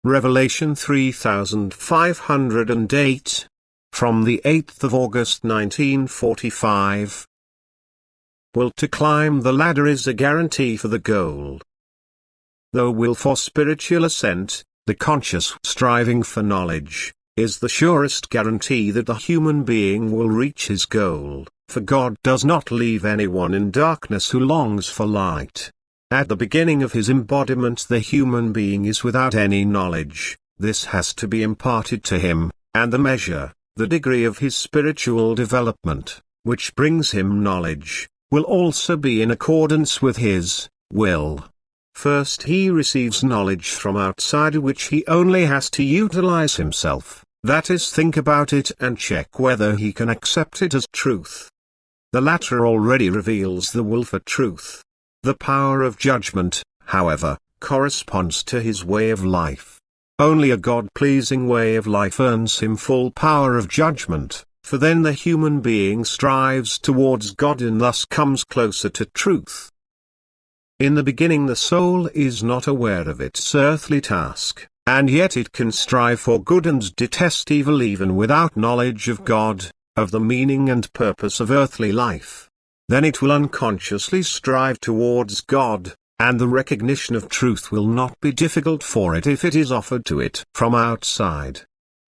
Revelation 3508. From the 8th of August 1945. Will to climb the ladder is a guarantee for the goal. The will for spiritual ascent, the conscious striving for knowledge, is the surest guarantee that the human being will reach his goal, for God does not leave anyone in darkness who longs for light. At the beginning of his embodiment the human being is without any knowledge. This has to be imparted to him, and the measure, the degree of his spiritual development, which brings him knowledge, will also be in accordance with his will. First he receives knowledge from outside which he only has to utilize himself, that is, think about it and check whether he can accept it as truth. The latter already reveals the will for truth. The power of judgment, however, corresponds to his way of life. Only a God-pleasing way of life earns him full power of judgment, for then the human being strives towards God and thus comes closer to truth. In the beginning the soul is not aware of its earthly task, and yet it can strive for good and detest evil even without knowledge of God, of the meaning and purpose of earthly life. Then it will unconsciously strive towards God, and the recognition of truth will not be difficult for it if it is offered to it from outside.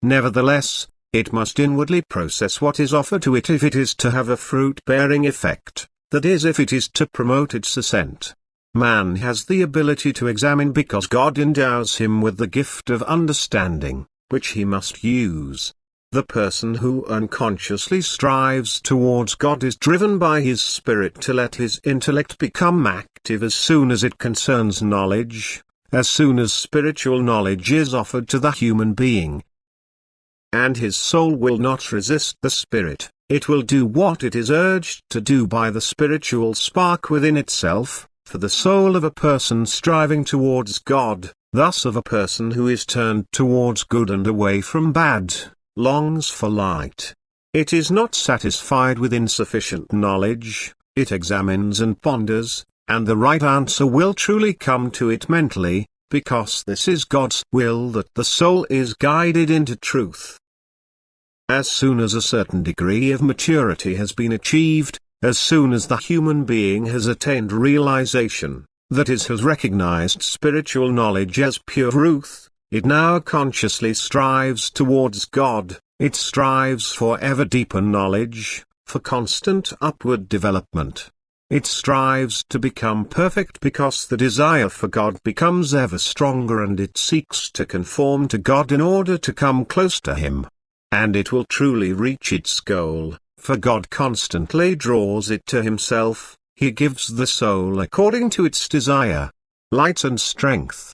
Nevertheless, it must inwardly process what is offered to it if it is to have a fruit-bearing effect, that is, if it is to promote its ascent. Man has the ability to examine because God endows him with the gift of understanding, which he must use. The person who unconsciously strives towards God is driven by his spirit to let his intellect become active as soon as it concerns knowledge, as soon as spiritual knowledge is offered to the human being. And his soul will not resist the spirit, it will do what it is urged to do by the spiritual spark within itself, for the soul of a person striving towards God, thus of a person who is turned towards good and away from bad, longs for light. It is not satisfied with insufficient knowledge, it examines and ponders, and the right answer will truly come to it mentally, because this is God's will that the soul is guided into truth. As soon as a certain degree of maturity has been achieved, as soon as the human being has attained realization, that is, has recognized spiritual knowledge as pure truth, it now consciously strives towards God, it strives for ever deeper knowledge, for constant upward development. It strives to become perfect because the desire for God becomes ever stronger and it seeks to conform to God in order to come close to Him. And it will truly reach its goal, for God constantly draws it to Himself. He gives the soul according to its desire, light and strength.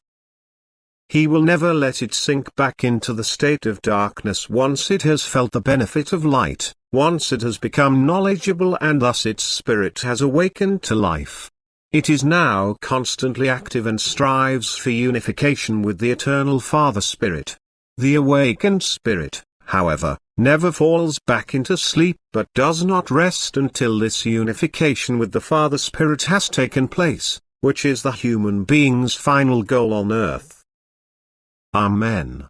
He will never let it sink back into the state of darkness once it has felt the benefit of light, once it has become knowledgeable and thus its spirit has awakened to life. It is now constantly active and strives for unification with the eternal Father Spirit. The awakened spirit, however, never falls back into sleep but does not rest until this unification with the Father Spirit has taken place, which is the human being's final goal on earth. Amen.